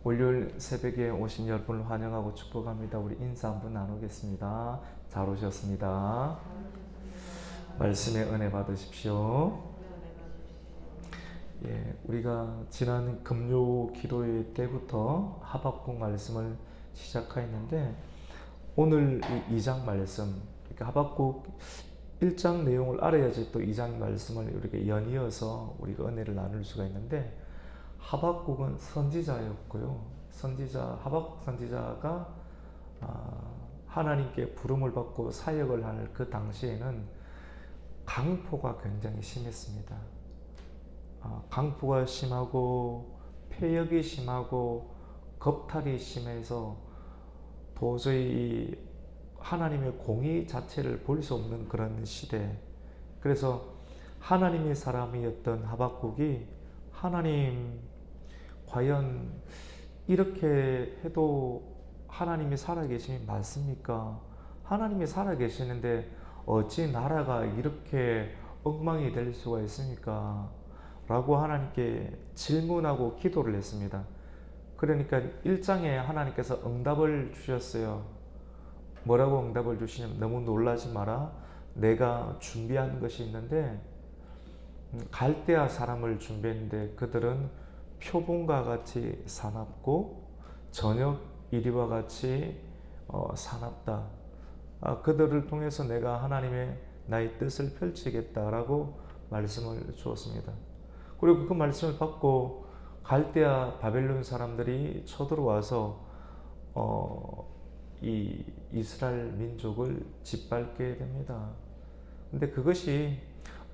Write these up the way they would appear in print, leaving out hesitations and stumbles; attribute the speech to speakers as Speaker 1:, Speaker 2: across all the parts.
Speaker 1: 월요일 새벽에 오신 여러분을 환영하고 축복합니다. 우리 인사 한번 나누겠습니다. 잘 오셨습니다. 말씀의 은혜 받으십시오. 우리가 지난 금요 기도회 때부터 하박국 말씀을 시작하였는데 오늘 이 2장 말씀, 그러니까 하박국 1장 내용을 알아야지 또 2장 말씀을 이렇게 연이어서 우리가 은혜를 나눌 수가 있는데, 하박국은 선지자였고요. 하박국 선지자가 하나님께 부름을 받고 사역을 할 그 당시에는 강포가 굉장히 심했습니다. 강포가 심하고 폐역이 심하고 겁탈이 심해서 도저히 하나님의 공의 자체를 볼 수 없는 그런 시대. 그래서 하나님의 사람이었던 하박국이 하나님, 과연 이렇게 해도 하나님이 살아계심이 맞습니까? 하나님이 살아계시는데 어찌 나라가 이렇게 엉망이 될 수가 있습니까? 라고 하나님께 질문하고 기도를 했습니다. 그러니까 1장에 하나님께서 응답을 주셨어요. 뭐라고 응답을 주시냐면, 너무 놀라지 마라. 내가 준비한 것이 있는데, 갈대아 사람을 준비했는데 그들은 표본과 같이 사납고 저녁 이리와 같이 사납다. 그들을 통해서 내가 하나님의 나의 뜻을 펼치겠다라고 말씀을 주었습니다. 그리고 그 말씀을 받고 갈대아 바벨론 사람들이 쳐들어와서 이 이스라엘 민족을 짓밟게 됩니다. 근데 그것이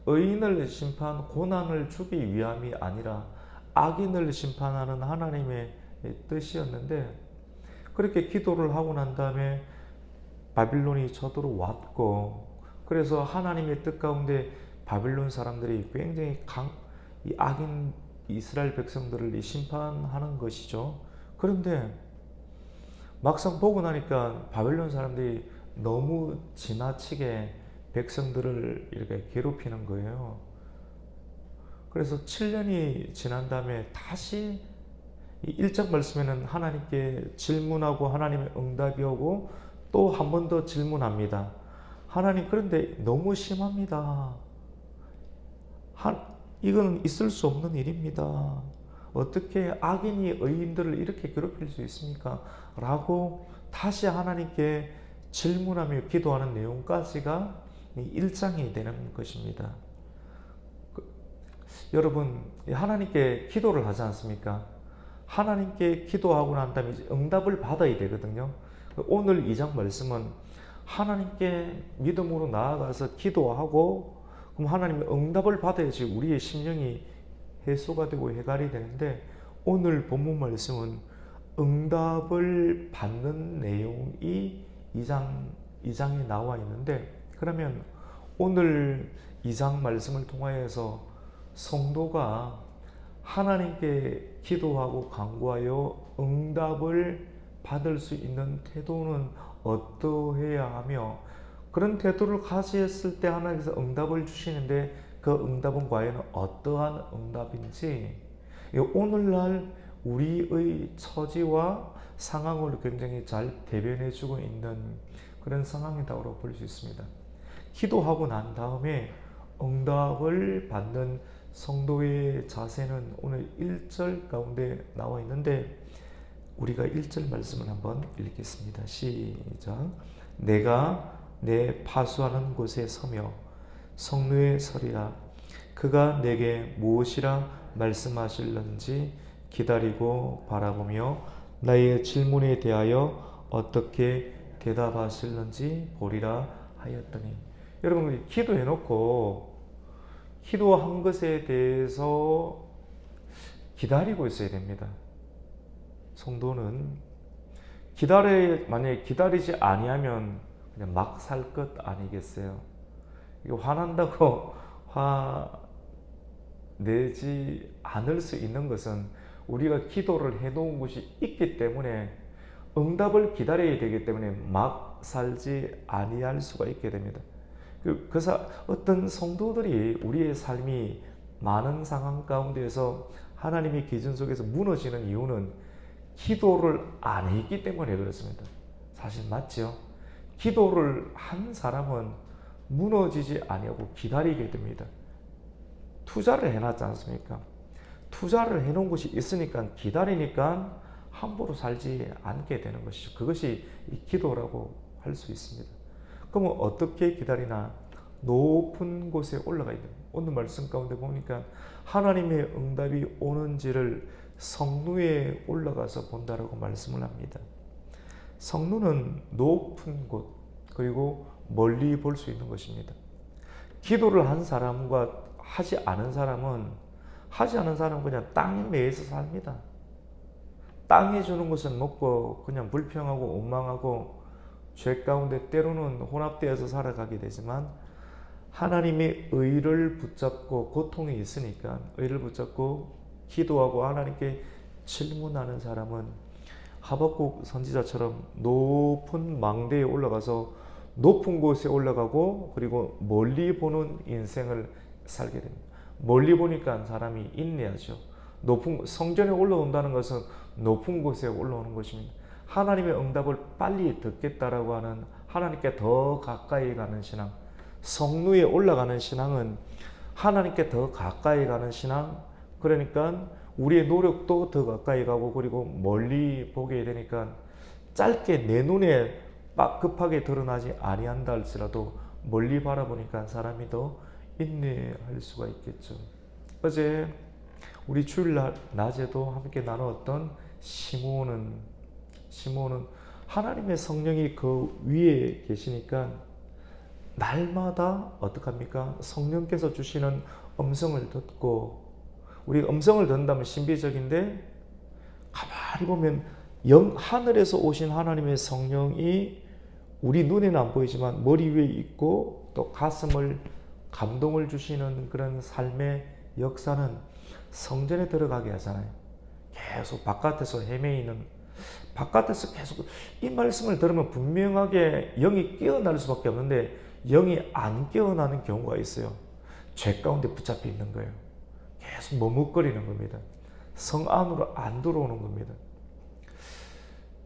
Speaker 1: 의인을 심판, 고난을 주기 위함이 아니라 악인을 심판하는 하나님의 뜻이었는데, 그렇게 기도를 하고 난 다음에 바빌론이 쳐들어왔고, 그래서 하나님의 뜻 가운데 바빌론 사람들이 굉장히 이 악인 이스라엘 백성들을 심판하는 것이죠. 그런데 막상 보고 나니까 바벨론 사람들이 너무 지나치게 백성들을 이렇게 괴롭히는 거예요. 그래서 7년이 지난 다음에 다시 1장 말씀에는 하나님께 질문하고 하나님의 응답이 오고 또 한 번 더 질문합니다. 하나님, 그런데 너무 심합니다. 이건 있을 수 없는 일입니다. 어떻게 악인이 의인들을 이렇게 괴롭힐 수 있습니까? 라고 다시 하나님께 질문하며 기도하는 내용까지가 1장이 되는 것입니다. 여러분, 하나님께 기도를 하지 않습니까? 하나님께 기도하고 난 다음에 응답을 받아야 되거든요. 오늘 2장 말씀은 하나님께 믿음으로 나아가서 기도하고, 그럼 하나님의 응답을 받아야지 우리의 심령이 해소가 되고 해갈이 되는데, 오늘 본문 말씀은 응답을 받는 내용이 2장에 나와 있는데, 그러면 오늘 2장 말씀을 통하여서 성도가 하나님께 기도하고 간구하여 응답을 받을 수 있는 태도는 어떠해야 하며, 그런 태도를 가졌을 때 하나님께서 응답을 주시는데 그 응답은 과연 어떠한 응답인지, 오늘날 우리의 처지와 상황을 굉장히 잘 대변해주고 있는 그런 상황이라고 볼 수 있습니다. 기도하고 난 다음에 응답을 받는 성도의 자세는 오늘 1절 가운데 나와 있는데, 우리가 1절 말씀을 한번 읽겠습니다. 시작. 내가 내 파수하는 곳에 서며 성루에 서리라. 그가 내게 무엇이라 말씀하실는지 기다리고 바라보며 나의 질문에 대하여 어떻게 대답하실는지 보리라 하였더니. 여러분, 기도해놓고 기도한 것에 대해서 기다리고 있어야 됩니다. 성도는 만약에 기다리지 아니하면 그냥 막 살 것 아니겠어요? 이거 화난다고 화내지 않을 수 있는 것은 우리가 기도를 해놓은 것이 있기 때문에, 응답을 기다려야 되기 때문에 막 살지 아니할 수가 있게 됩니다. 어떤 성도들이 우리의 삶이 많은 상황 가운데에서 하나님의 기준 속에서 무너지는 이유는 기도를 안 했기 때문에 그렇습니다. 사실 맞죠? 기도를 한 사람은 무너지지 아니하고 기다리게 됩니다. 투자를 해놨지 않습니까? 투자를 해놓은 것이 있으니까 기다리니까 함부로 살지 않게 되는 것이죠. 그것이 이 기도라고 할 수 있습니다. 그러면 어떻게 기다리나? 높은 곳에 올라가야 됩니다. 오늘 말씀 가운데 보니까 하나님의 응답이 오는지를 성루에 올라가서 본다라고 말씀을 합니다. 성루는 높은 곳 그리고 멀리 볼 수 있는 것입니다. 기도를 한 사람과 하지 않은 사람은 그냥 땅에 매여서 삽니다. 땅에 주는 것은 먹고 그냥 불평하고 원망하고 죄 가운데 때로는 혼합되어서 살아가게 되지만 하나님의 의를 붙잡고 고통이 있으니까 의를 붙잡고 기도하고 하나님께 질문하는 사람은 하박국 선지자처럼 높은 망대에 올라가서 높은 곳에 올라가고 그리고 멀리 보는 인생을 살게 됩니다. 멀리 보니까 사람이 인내하죠. 높은 성전에 올라온다는 것은 높은 곳에 올라오는 것입니다. 하나님의 응답을 빨리 듣겠다라고 하는 하나님께 더 가까이 가는 신앙, 성루에 올라가는 신앙은 하나님께 더 가까이 가는 신앙. 그러니까 우리의 노력도 더 가까이 가고 그리고 멀리 보게 되니까 짧게 내 눈에 급하게 드러나지 아니한다 할지라도 멀리 바라보니까 사람이 더 인내할 수가 있겠죠. 어제 우리 주일날 낮에도 함께 나누었던 시므온은 하나님의 성령이 그 위에 계시니까 날마다 어떡합니까? 성령께서 주시는 음성을 듣고 우리가 음성을 듣는다면 신비적인데 가만히 보면 하늘에서 오신 하나님의 성령이 우리 눈에는 안 보이지만 머리 위에 있고 또 가슴을 감동을 주시는 그런 삶의 역사는 성전에 들어가게 하잖아요. 계속 바깥에서 헤매이는 바깥에서 계속 이 말씀을 들으면 분명하게 영이 깨어날 수밖에 없는데 영이 안 깨어나는 경우가 있어요. 죄 가운데 붙잡혀 있는 거예요. 계속 머뭇거리는 겁니다. 성 안으로 안 들어오는 겁니다.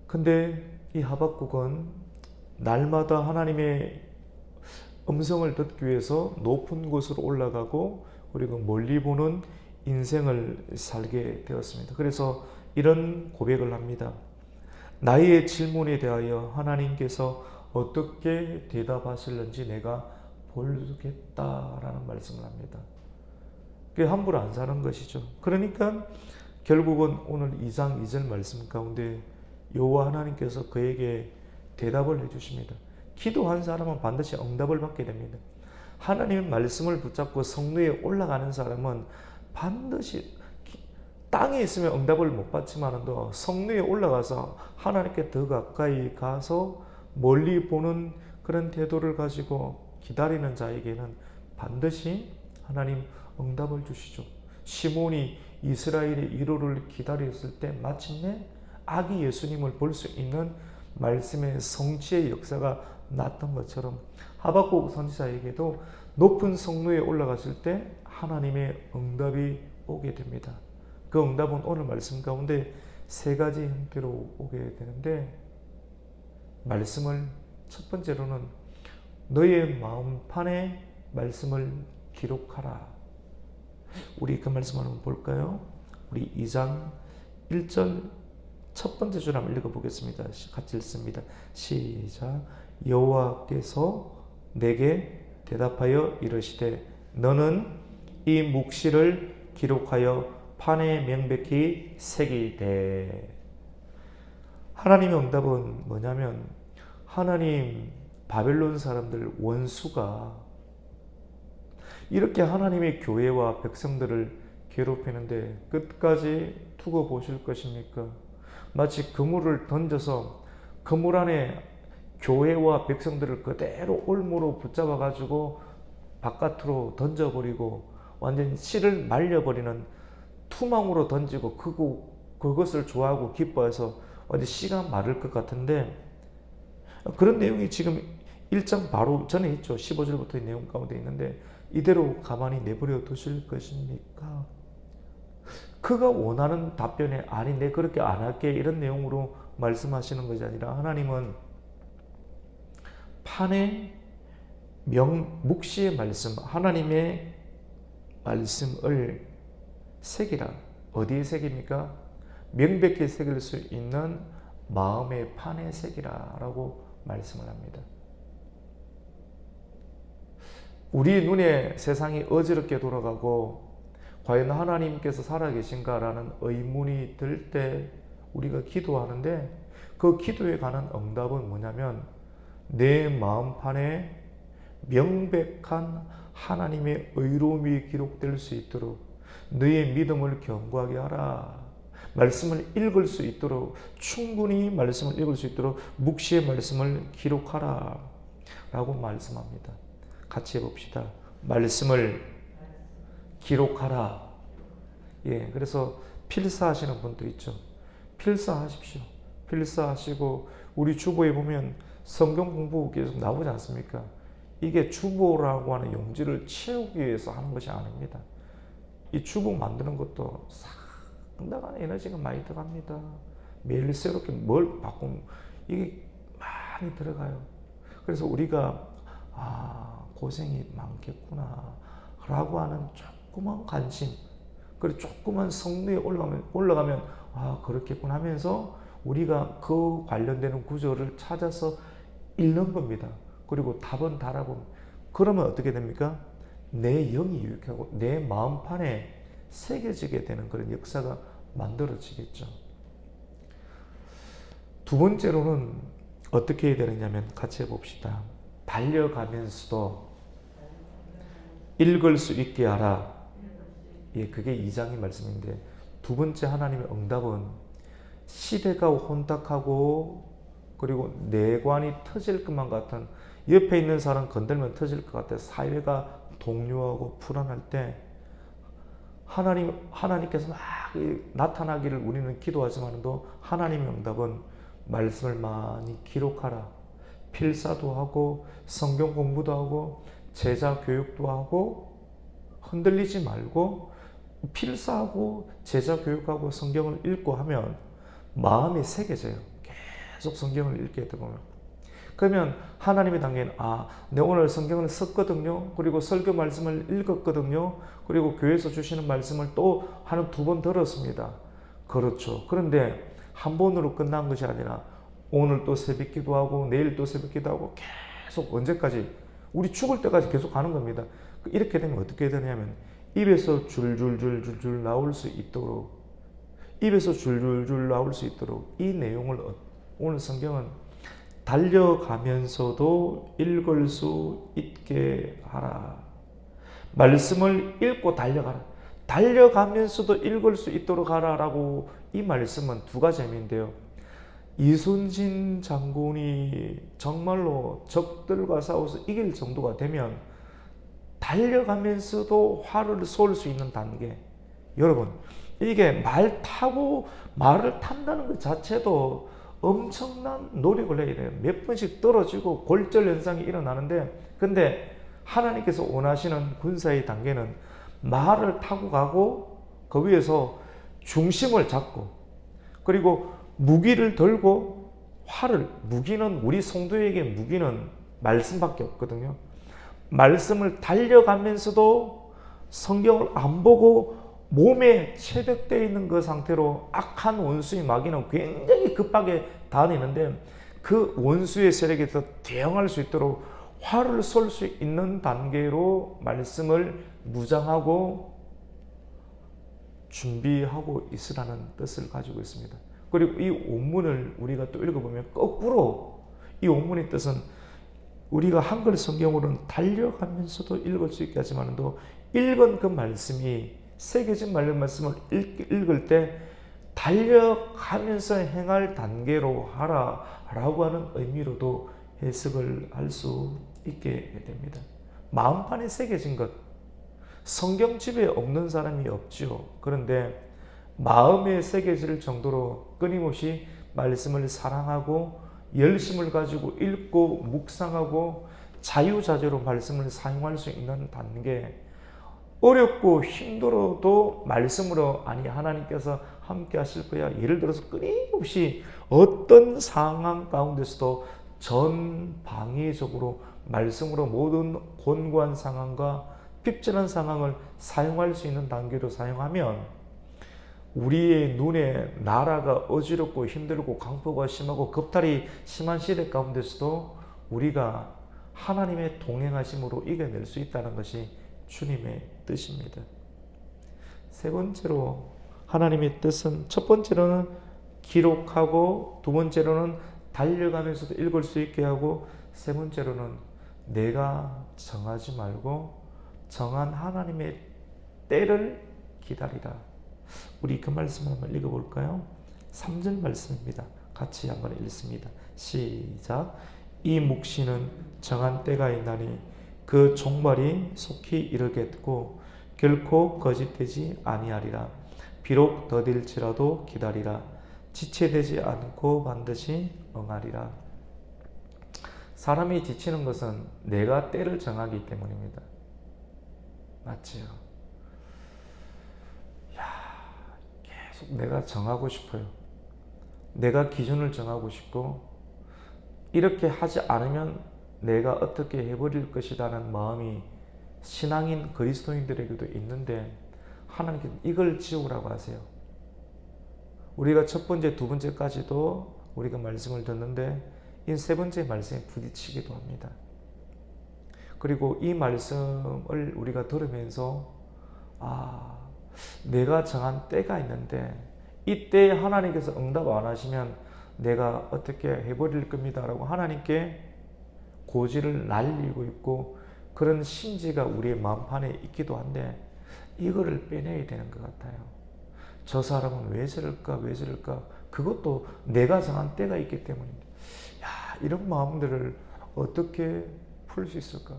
Speaker 1: 근데 이 하박국은 날마다 하나님의 음성을 듣기 위해서 높은 곳으로 올라가고 그리고 멀리 보는 인생을 살게 되었습니다. 그래서 이런 고백을 합니다. 나의 질문에 대하여 하나님께서 어떻게 대답하실는지 내가 보겠다라는 말씀을 합니다. 그게 함부로 안 사는 것이죠. 그러니까 결국은 오늘 2장 2절 말씀 가운데 여호와 하나님께서 그에게 대답을 해주십니다. 기도한 사람은 반드시 응답을 받게 됩니다. 하나님의 말씀을 붙잡고 성루에 올라가는 사람은 반드시 땅에 있으면 응답을 못 받지만도 성루에 올라가서 하나님께 더 가까이 가서 멀리 보는 그런 태도를 가지고 기다리는 자에게는 반드시 하나님 응답을 주시죠. 시몬이 이스라엘의 위로를 기다렸을 때 마침내 아기 예수님을 볼 수 있는 말씀의 성취의 역사가 났던 것처럼 하박국 선지자에게도 높은 성루에 올라갔을 때 하나님의 응답이 오게 됩니다. 그 응답은 오늘 말씀 가운데 세 가지 형태로 오게 되는데 말씀을 첫 번째로는 너의 마음판에 말씀을 기록하라. 우리 그 말씀 한번 볼까요? 우리 2장 1절 첫 번째 줄 한번 읽어보겠습니다. 같이 읽습니다. 시작. 여호와께서 내게 대답하여 이르시되 너는 이 묵시를 기록하여 판에 명백히 새기되. 하나님의 응답은 뭐냐면 하나님 바벨론 사람들 원수가 이렇게 하나님의 교회와 백성들을 괴롭히는데 끝까지 두고 보실 것입니까? 마치 그물을 던져서 그물 안에 교회와 백성들을 그대로 올무로 붙잡아 가지고 바깥으로 던져버리고 완전히 씨를 말려버리는 투망으로 던지고 그것을 좋아하고 기뻐해서 완전히 씨가 마를 것 같은데 그런 내용이 지금 1장 바로 전에 있죠. 15절부터의 내용 가운데 있는데 이대로 가만히 내버려 두실 것입니까? 그가 원하는 답변에 아니 내 그렇게 안 할게 이런 내용으로 말씀하시는 것이 아니라 하나님은 판에 묵시의 말씀, 하나님의 말씀을 새기라. 어디에 새깁니까? 명백히 새길 수 있는 마음의 판에 새기라 라고 말씀을 합니다. 우리 눈에 세상이 어지럽게 돌아가고 과연 하나님께서 살아계신가라는 의문이 들 때 우리가 기도하는데 그 기도에 관한 응답은 뭐냐면 내 마음판에 명백한 하나님의 의로움이 기록될 수 있도록 너의 믿음을 견고하게 하라. 말씀을 읽을 수 있도록 충분히 말씀을 읽을 수 있도록 묵시의 말씀을 기록하라 라고 말씀합니다. 같이 해봅시다. 말씀을 기록하라. 예, 그래서 필사하시는 분도 있죠. 필사하십시오. 필사하시고 우리 주보에 보면 성경 공부 계속 나오지 않습니까? 이게 주보라고 하는 용지를 채우기 위해서 하는 것이 아닙니다. 이 주보 만드는 것도 상당한 에너지가 많이 들어갑니다. 매일 새롭게 뭘 바꾸면 이게 많이 들어가요. 그래서 우리가 고생이 많겠구나 라고 하는 조그만 관심, 그리고 조그만 성리에 올라가면 그렇겠구나 하면서 우리가 그 관련되는 구절을 찾아서 읽는 겁니다. 그리고 답은 달아보면 그러면 어떻게 됩니까? 내 영이 유익하고 내 마음판에 새겨지게 되는 그런 역사가 만들어지겠죠. 두 번째로는 어떻게 해야 되느냐면 같이 해봅시다. 달려가면서도 읽을 수 있게 하라. 예, 그게 2장의 말씀인데 두 번째 하나님의 응답은 시대가 혼탁하고 그리고 내관이 터질 것만 같은 옆에 있는 사람 건들면 터질 것 같아 사회가 동요하고 불안할 때 하나님께서 막 나타나기를 우리는 기도하지만도 하나님의 응답은 말씀을 많이 기록하라. 필사도 하고 성경 공부도 하고 제자 교육도 하고 흔들리지 말고 필사하고 제자 교육하고 성경을 읽고 하면 마음이 새겨져요. 계속 성경을 읽게 되다 보면. 그러면 하나님의 단계는 내가 오늘 성경을 썼거든요. 그리고 설교 말씀을 읽었거든요. 그리고 교회에서 주시는 말씀을 또 한 두 번 들었습니다. 그렇죠. 그런데 한 번으로 끝난 것이 아니라 오늘 또 새벽 기도하고 내일 또 새벽 기도하고 계속 언제까지? 우리 죽을 때까지 계속 가는 겁니다. 이렇게 되면 어떻게 되냐면 입에서 줄줄줄줄줄 나올 수 있도록 입에서 줄줄줄 나올 수 있도록 이 내용을 오늘 성경은 달려가면서도 읽을 수 있게 하라. 말씀을 읽고 달려가라. 달려가면서도 읽을 수 있도록 하라라고 이 말씀은 두 가지 의미인데요. 이순신 장군이 정말로 적들과 싸워서 이길 정도가 되면 달려가면서도 활을 쏠 수 있는 단계. 여러분, 이게 말을 탄다는 것 자체도 엄청난 노력을 해야 돼요. 몇 번씩 떨어지고 골절 현상이 일어나는데, 근데 하나님께서 원하시는 군사의 단계는 말을 타고 가고 그 위에서 중심을 잡고 그리고 무기를 들고 무기는 우리 성도에게 무기는 말씀밖에 없거든요. 말씀을 달려가면서도 성경을 안 보고 몸에 체백되어 있는 그 상태로 악한 원수의 마귀는 굉장히 급하게 다니는데 그 원수의 세력에 더 대응할 수 있도록 활을 쏠 수 있는 단계로 말씀을 무장하고 준비하고 있으라는 뜻을 가지고 있습니다. 그리고 이 원문을 우리가 또 읽어보면 거꾸로 이 원문의 뜻은 우리가 한글 성경으로는 달려가면서도 읽을 수 있게 하지만도 읽은 그 말씀이 새겨진 말씀을 읽을 때 달려가면서 행할 단계로 하라라고 하는 의미로도 해석을 할 수 있게 됩니다. 마음판에 새겨진 것, 성경집에 없는 사람이 없죠. 그런데 마음에 새겨질 정도로 끊임없이 말씀을 사랑하고 열심을 가지고 읽고 묵상하고 자유자재로 말씀을 사용할 수 있는 단계, 어렵고 힘들어도 말씀으로 아니 하나님께서 함께 하실 거야. 예를 들어서 끊임없이 어떤 상황 가운데서도 전방위적으로 말씀으로 모든 곤고한 상황과 핍진한 상황을 사용할 수 있는 단계로 사용하면 우리의 눈에 나라가 어지럽고 힘들고 강포가 심하고 겁탈이 심한 시대 가운데서도 우리가 하나님의 동행하심으로 이겨낼 수 있다는 것이 주님의 뜻입니다. 세 번째로 하나님의 뜻은 첫 번째로는 기록하고 두 번째로는 달려가면서도 읽을 수 있게 하고 세 번째로는 내가 정하지 말고 정한 하나님의 때를 기다리라. 우리 그 말씀을 한번 읽어볼까요? 3절 말씀입니다. 같이 한번 읽습니다. 시작. 이 묵시는 정한 때가 있나니 그 종말이 속히 이르겠고 결코 거짓되지 아니하리라. 비록 더딜지라도 기다리라. 지체되지 않고 반드시 응하리라. 사람이 지치는 것은 내가 때를 정하기 때문입니다. 맞지요? 계속 내가 정하고 싶어요. 내가 기준을 정하고 싶고 이렇게 하지 않으면 내가 어떻게 해버릴 것이라는 마음이 신앙인 그리스도인들에게도 있는데 하나님께서 이걸 지우라고 하세요. 우리가 첫 번째, 두 번째까지도 우리가 말씀을 듣는데 이 세 번째 말씀에 부딪히기도 합니다. 그리고 이 말씀을 우리가 들으면서 내가 정한 때가 있는데 이 때에 하나님께서 응답 안 하시면 내가 어떻게 해버릴 겁니다 라고 하나님께 고지를 날리고 있고 그런 심지가 우리의 마음판에 있기도 한데 이거를 빼내야 되는 것 같아요. 저 사람은 왜 저럴까 왜 저럴까 그것도 내가 정한 때가 있기 때문입니다. 이런 마음들을 어떻게 풀 수 있을까?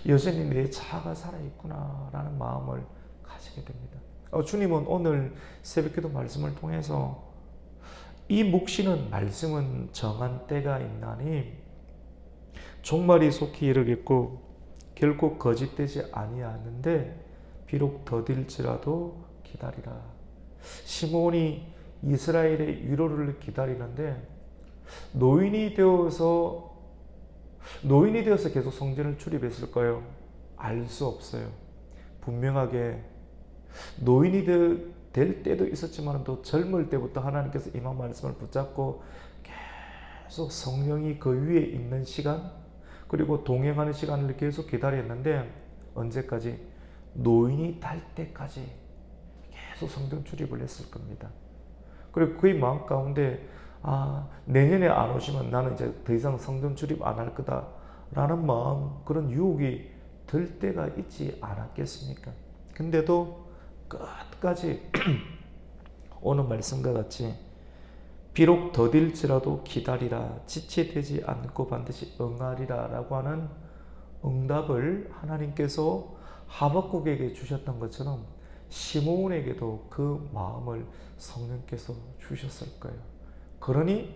Speaker 1: 여전히 내 자아가 살아있구나 라는 마음을 가지게 됩니다. 주님은 오늘 새벽기도 말씀을 통해서 이 묵시는 말씀은 정한 때가 있나니 종말이 속히 이르겠고 결코 거짓되지 아니하는데 비록 더딜지라도 기다리라. 시몬이 이스라엘의 위로를 기다리는데 노인이 되어서 계속 성전을 출입했을까요? 알 수 없어요. 분명하게 노인이 될 때도 있었지만 또 젊을 때부터 하나님께서 임한 말씀을 붙잡고 계속 성령이 그 위에 있는 시간 그리고 동행하는 시간을 계속 기다렸는데 언제까지? 노인이 달 때까지 계속 성전 출입을 했을 겁니다. 그리고 그의 마음 가운데 내년에 안 오시면 나는 이제 더 이상 성전 출입 안 할 거다 라는 마음, 그런 유혹이 들 때가 있지 않았겠습니까? 근데도 끝까지 오늘 말씀과 같이 비록 더딜지라도 기다리라, 지체되지 않고 반드시 응하리라 라고 하는 응답을 하나님께서 하박국에게 주셨던 것처럼 시몬에게도 그 마음을 성령께서 주셨을 거예요. 그러니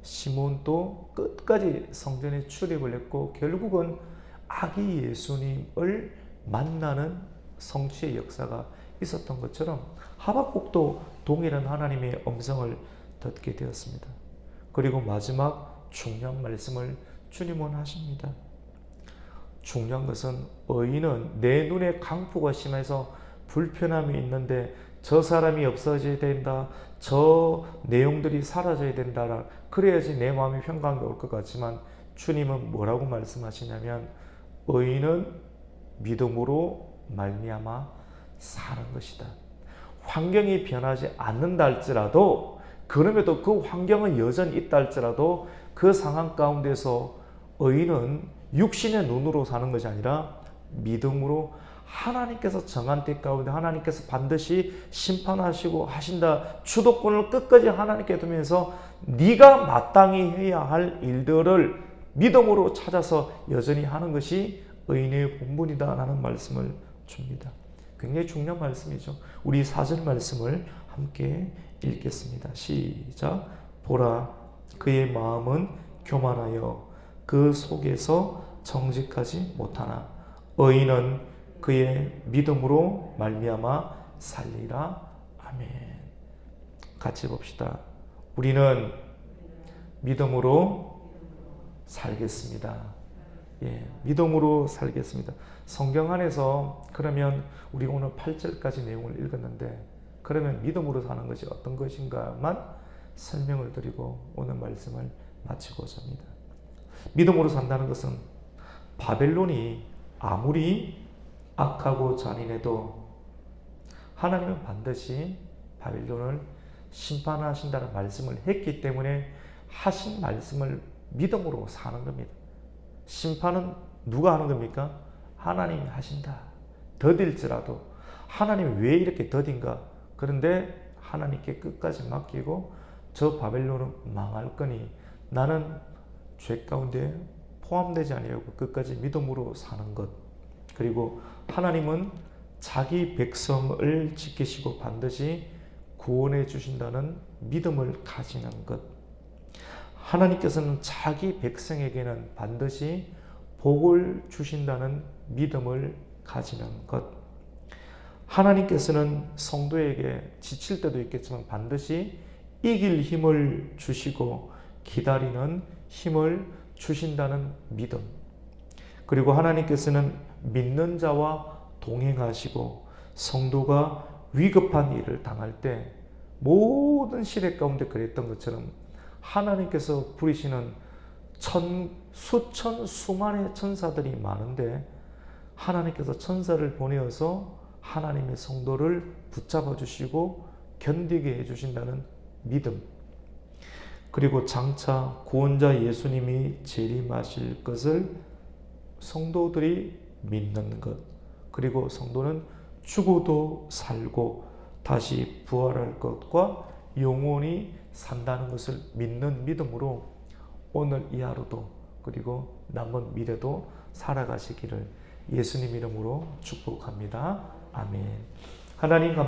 Speaker 1: 시몬도 끝까지 성전에 출입을 했고 결국은 아기 예수님을 만나는 성취의 역사가 있었던 것처럼 하박국도 동일한 하나님의 음성을 듣게 되었습니다. 그리고 마지막 중요한 말씀을 주님은 하십니다. 중요한 것은 의인은 내 눈에 강포가 심해서 불편함이 있는데 저 사람이 없어져야 된다. 저 내용들이 사라져야 된다. 그래야지 내 마음이 평강이 올 것 같지만 주님은 뭐라고 말씀하시냐면 의인은 믿음으로 말미암아 사는 것이다. 환경이 변하지 않는다 할지라도 그럼에도 그 환경은 여전히 있다 할지라도 그 상황 가운데서 의인은 육신의 눈으로 사는 것이 아니라 믿음으로 하나님께서 정한 때 가운데 하나님께서 반드시 심판하시고 하신다. 주도권을 끝까지 하나님께 두면서 네가 마땅히 해야 할 일들을 믿음으로 찾아서 여전히 하는 것이 의인의 본분이다 라는 말씀을 줍니다. 굉장히 중요한 말씀이죠. 우리 4절 말씀을 함께 읽겠습니다. 시작. 보라, 그의 마음은 교만하여 그 속에서 정직하지 못하나 의인은 그의 믿음으로 말미암아 살리라. 아멘. 같이 봅시다. 우리는 믿음으로 살겠습니다. 예, 믿음으로 살겠습니다. 성경 안에서 그러면 우리 오늘 8절까지 내용을 읽었는데 그러면 믿음으로 사는 것이 어떤 것인가만 설명을 드리고 오늘 말씀을 마치고자 합니다. 믿음으로 산다는 것은 바벨론이 아무리 악하고 잔인해도 하나님은 반드시 바벨론을 심판하신다는 말씀을 했기 때문에 하신 말씀을 믿음으로 사는 겁니다. 심판은 누가 하는 겁니까? 하나님이 하신다. 더딜지라도 하나님이 왜 이렇게 더딘가? 그런데 하나님께 끝까지 맡기고 저 바벨론은 망할 거니 나는 죄 가운데 포함되지 아니하고 끝까지 믿음으로 사는 것. 그리고 하나님은 자기 백성을 지키시고 반드시 구원해 주신다는 믿음을 가지는 것. 하나님께서는 자기 백성에게는 반드시 복을 주신다는 믿음을 가지는 것. 하나님께서는 성도에게 지칠 때도 있겠지만 반드시 이길 힘을 주시고 기다리는 힘을 주신다는 믿음. 그리고 하나님께서는 믿는 자와 동행하시고 성도가 위급한 일을 당할 때 모든 시대 가운데 그랬던 것처럼 하나님께서 부리시는 수천 수만의 천사들이 많은데 하나님께서 천사를 보내어서 하나님의 성도를 붙잡아 주시고 견디게 해주신다는 믿음. 그리고 장차 구원자 예수님이 재림하실 것을 성도들이 믿는 것. 그리고 성도는 죽어도 살고 다시 부활할 것과 영원히 산다는 것을 믿는 믿음으로 오늘 이 하루도 그리고 남은 미래도 살아가시기를 예수님 이름으로 축복합니다. 아멘. 하나님